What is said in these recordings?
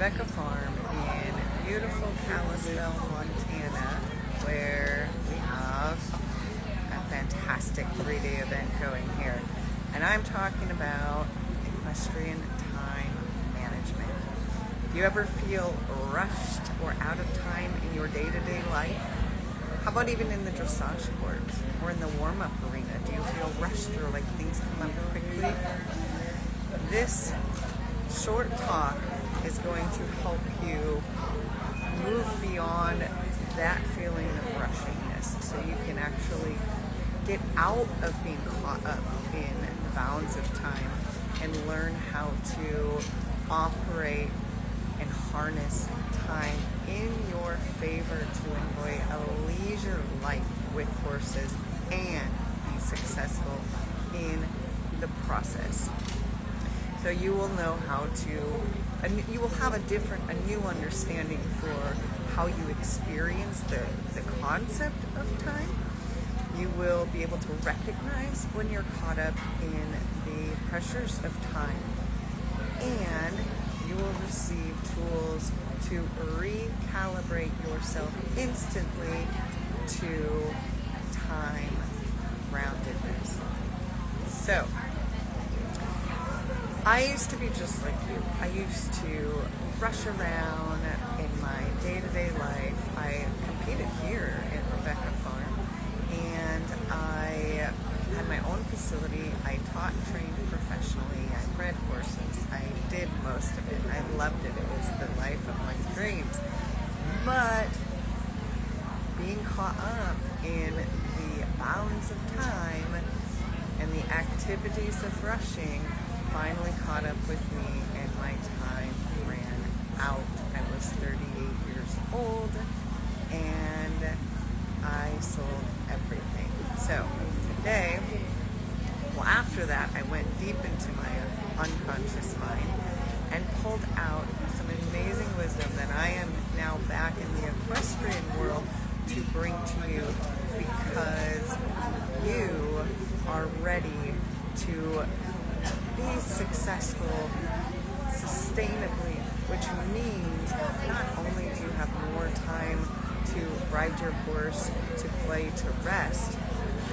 Rebecca Farm in beautiful Kalispell, Montana, where we have a fantastic 3-day event going here. And I'm talking about equestrian time management. Do you ever feel rushed or out of time in your day-to-day life? How about even in the dressage courts or in the warm-up arena? Do you feel rushed or like things come up quickly? This short talk is going to help you move beyond that feeling of rushingness so you can actually get out of being caught up in the bounds of time and learn how to operate and harness time in your favor to enjoy a leisure life with horses and be successful in the process. So you will know how to, you will have a new understanding for how you experience the concept of time. You will be able to recognize when you're caught up in the pressures of time, and you will receive tools to recalibrate yourself instantly to time groundedness. So, I used to be just like you. I used to rush around in my day-to-day life. I competed here at Rebecca Farm, and I had my own facility. I taught and trained professionally. I bred horses. I did most of it. I loved it. It was the life of my dreams. But being caught up in the bounds of time and the activities of rushing finally caught up with me, and my time ran out. I was 38 years old, and I sold everything. So today, well, after that, I went deep into my unconscious mind and pulled out some amazing wisdom that I am now back in the equestrian world to bring to you, because you are ready to be successful sustainably, which means not only do you have more time to ride your horse, to play, to rest,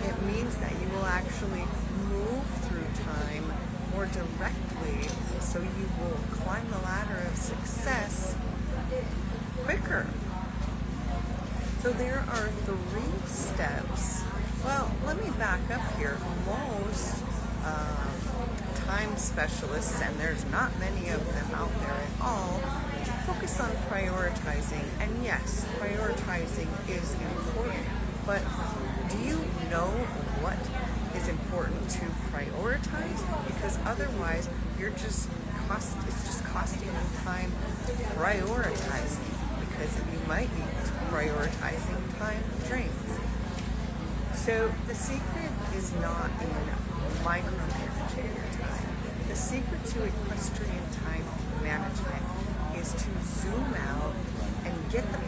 it means that you will actually move through time more directly, so you will climb the ladder of success quicker. So there are 3 steps. Well, let me back up here. Most time specialists, and there's not many of them out there at all, focus on prioritizing. And yes, prioritizing is important, but do you know what is important to prioritize? Because otherwise it's just costing you time prioritizing, because you might be prioritizing time drains. So the secret is not in micromanaging your time. The secret to equestrian time management is to zoom out and get the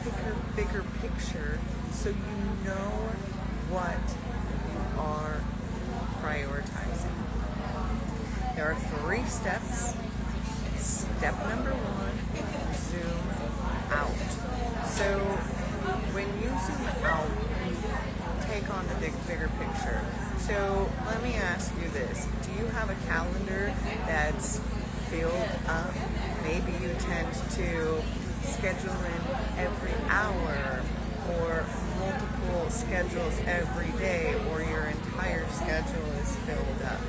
bigger picture, so you know what you are prioritizing. There are 3 steps. Step number 1, zoom out. So when you zoom out, you take on the bigger picture. So let me ask you this. Do you have a calendar that's filled up? Maybe you tend to schedule in every hour, or multiple schedules every day, or your entire schedule is filled up.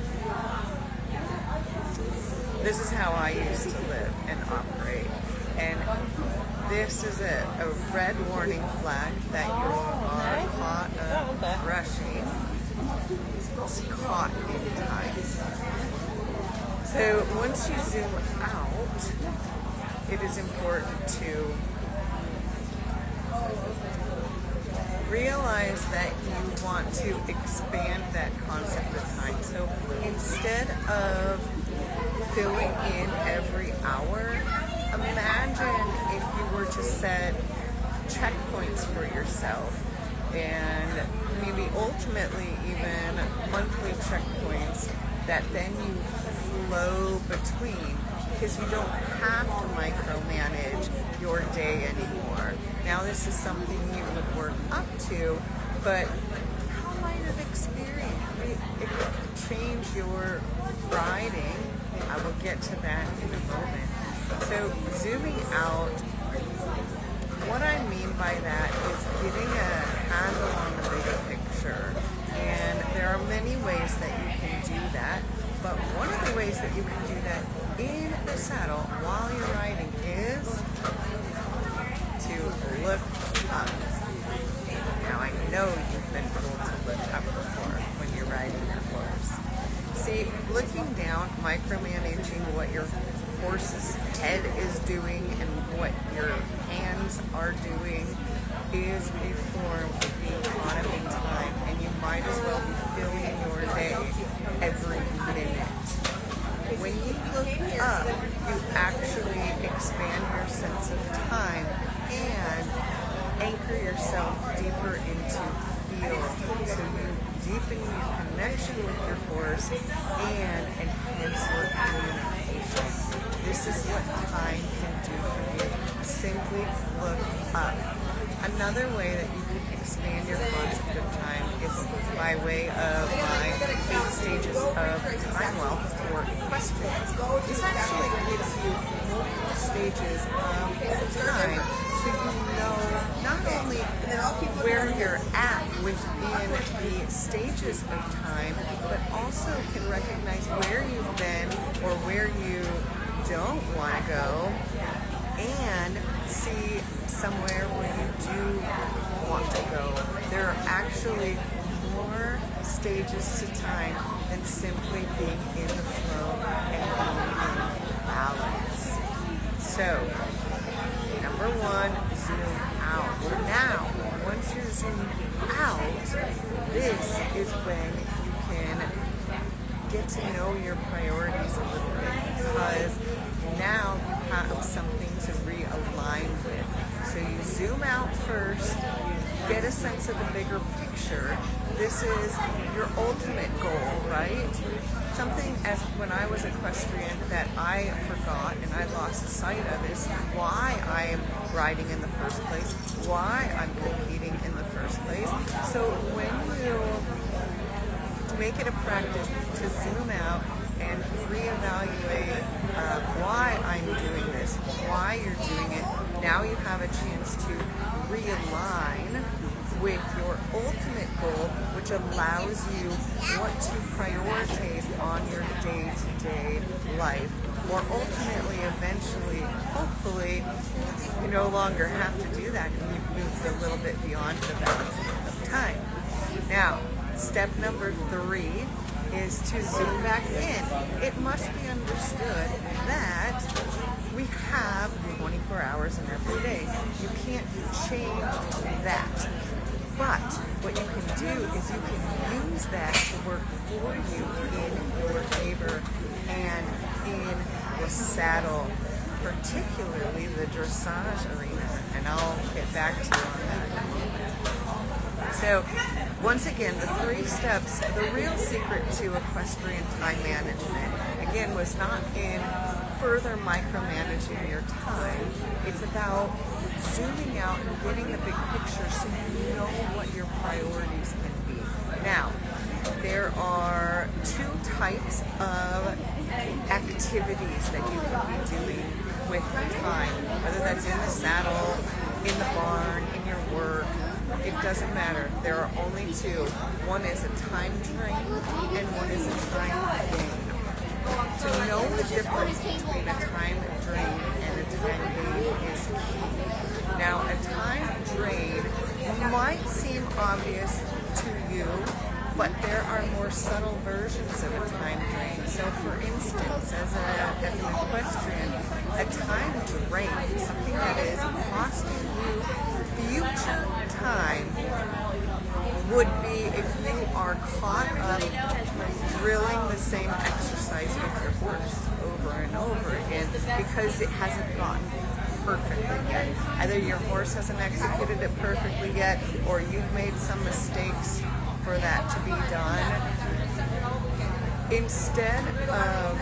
This is how I used to live and operate. And this is a red warning flag that you are caught up rushing, caught in time. So once you zoom out, it is important to realize that you want to expand that concept of time. So instead of filling in every hour, imagine if you were to set checkpoints for yourself, and maybe ultimately even monthly checkpoints that then you flow between. because you don't have to micromanage your day anymore. Now this is something you would work up to, but how might it change your riding? I will get to that in a moment. So zooming out, what I mean by that is getting a handle on the bigger picture. And there are many ways that you can do that, but one of the ways that you can do that in the saddle while you're riding is to look up. Now I know you've been told to look up before when you're riding your horse. See, looking down, micromanaging what your horse's head is doing and what your hands are doing is a form of being caught up in time, and you might as well be filling your day every minute. When you look up, you actually expand your sense of time and anchor yourself deeper into feel. So you deepen your connection with your horse and enhance your communication. This is what time can do for you. Simply look up. Another way that you can expand your concept of time is by way of my 8 stages of time wealth for equestrians. This actually gives you multiple stages of time, so you know not only where you're at within the stages of time, but also can recognize where you've been or where you don't want to go, and see somewhere where you do want to go. There are actually more stages to time than simply being in the flow and being in balance. So, number 1, zoom out. Now, once you're zoomed out, this is when you can get to know your priorities a little bit, because now you have something to realign with. So you zoom out first, you get a sense of the bigger picture. This is your ultimate goal, right? Something as when I was equestrian that I forgot and I lost sight of is why I am riding in the first place, why I'm competing in the first place. So when you make it a practice to zoom out and reevaluate why I'm doing this, why you're doing it, now you have a chance to realign with your ultimate goal, which allows you what to prioritize on your day-to-day life. Or ultimately, eventually, hopefully, you no longer have to do that and you've moved a little bit beyond the balance of time. Now, step number 3 is to zoom back in. It must be understood that we have 24 hours in every day. You can't change that. But what you can do is you can use that to work for you in your favor and in the saddle, particularly the dressage arena. And I'll get back to you on that in a moment. So, once again, the 3 steps, the real secret to equestrian time management, again, was not in further micromanaging your time. It's about zooming out and getting the big picture so you know what your priorities can be. Now, there are 2 types of activities that you can be doing with time, whether that's in the saddle, in the barn, in your work. It doesn't matter. There are only 2. One is a time drain and one is a time gain. To know the difference between a time drain and a time gain is key. Now, a time drain might seem obvious to you, but there are more subtle versions of a time drain. So, for instance, as an equestrian, a time drain, something that is costing you future time, would be if you are caught up drilling the same exercise with your horse over and over again because it hasn't gotten perfectly yet. Either your horse hasn't executed it perfectly yet, or you've made some mistakes for that to be done. Instead of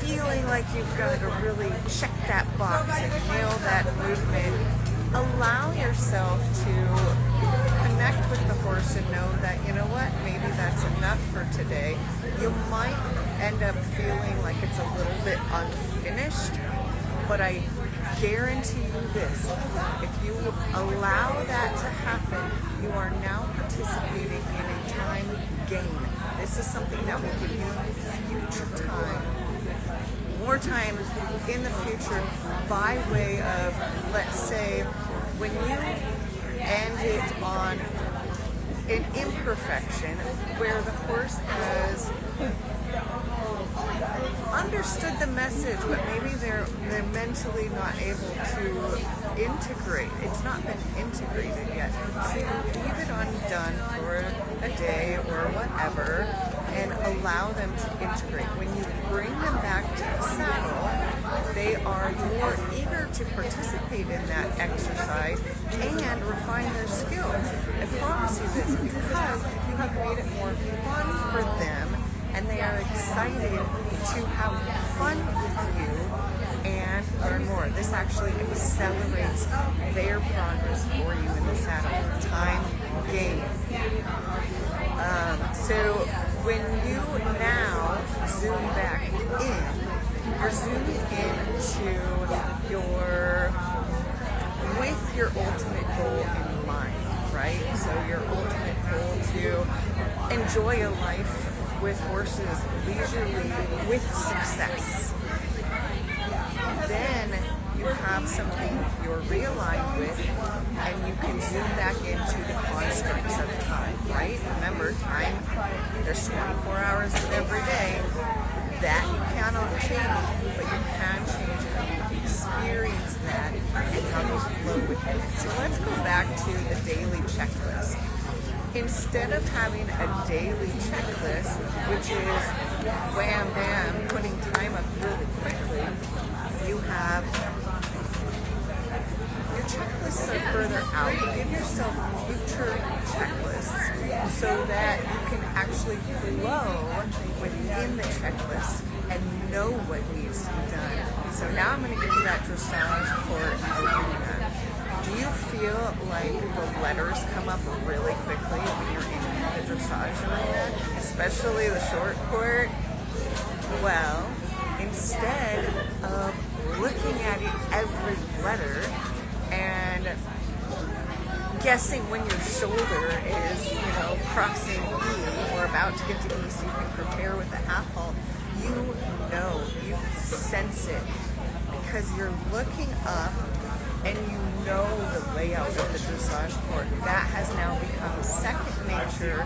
feeling like you've got to really check that box and nail that movement, allow yourself to connect with the horse and know that, you know what, maybe that's enough for today. You might end up feeling like it's a little bit unfinished, but I guarantee you this, if you allow that to happen, you are now participating in a time gain. This is something that will give you future time, more time in the future, by way of, let's say, when you end it on an imperfection where the horse has understood the message, but maybe they're mentally not able to integrate. It's not been integrated yet. So you leave it undone for a day or whatever and allow them to integrate. When you bring them back to the saddle, they are more eager to participate in that exercise and refine their skills. I promise you this, because you have made it more fun for them and they are excited to have fun with you and learn more. This actually accelerates their progress for you in the saddle. Time gain. So when you now zoom back in, you're zooming into with your ultimate goal in mind, right? So your ultimate goal to enjoy a life with horses leisurely with success. Then you have something you're realigned with, and you can zoom back into the constructs of time, right? Remember, time, there's 24 hours in every day. That you cannot change, but you can change how you experience that and how you flow with it. So let's go back to the daily checklist. Instead of having a daily checklist, which is wham bam, putting time up really quickly, you have your checklists are further out. You give yourself future checklists so that you can actually flow within the checklist and know what needs to be done. So now I'm going to give you that dressage for doing that. Do you feel like the letters come up really quickly when you're in the dressage arena, especially the short court? Well, instead of looking at every letter and guessing when your shoulder is, crossing E or about to get to E so you can prepare with the half halt, you sense it because you're looking up and you know the layout of the dressage court. That has now become second nature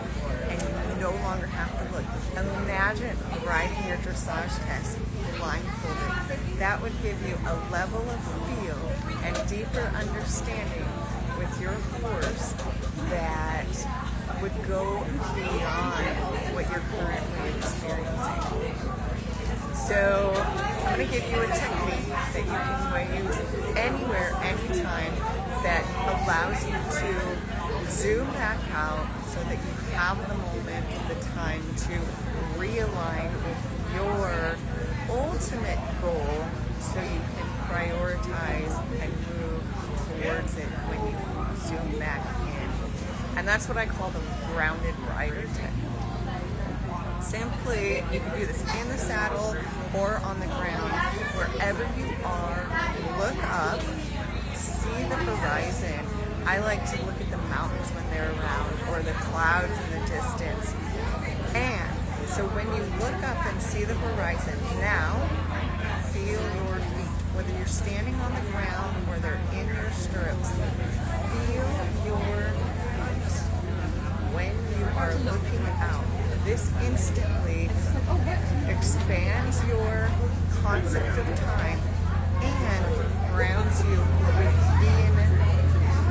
and you no longer have to look. Imagine riding your dressage test blindfolded. That would give you a level of feel and deeper understanding with your horse that would go beyond what you're currently experiencing. So I'm going to give you a technique that you can use anywhere, anytime, that allows you to zoom back out so that you have the moment, the time to realign with your ultimate goal so you can prioritize and move towards it when you zoom back in. And that's what I call the grounded rider technique. Simply, you can do this in the saddle or on the ground. Wherever you are, look up, see the horizon. I like to look at the mountains when they're around or the clouds in the distance. And so when you look up and see the horizon, now feel your feet. Whether you're standing on the ground or they're in your stirrups, feel your feet when you are looking out. This instantly expands your concept of time and grounds you within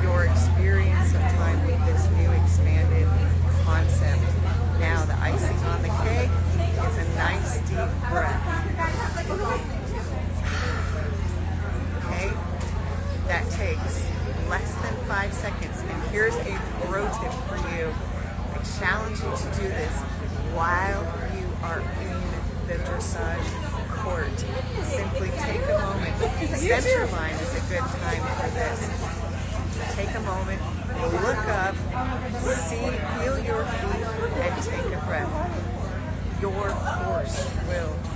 your experience of time with this new expanded concept. Now, the icing on the cake is a nice deep breath. Okay? That takes less than 5 seconds. And here's a pro tip for you. I challenge you to do this while you are in the dressage court. simply take a moment. Center line is a good time for this. Take a moment, look up, feel your feet, and take a breath. Your horse will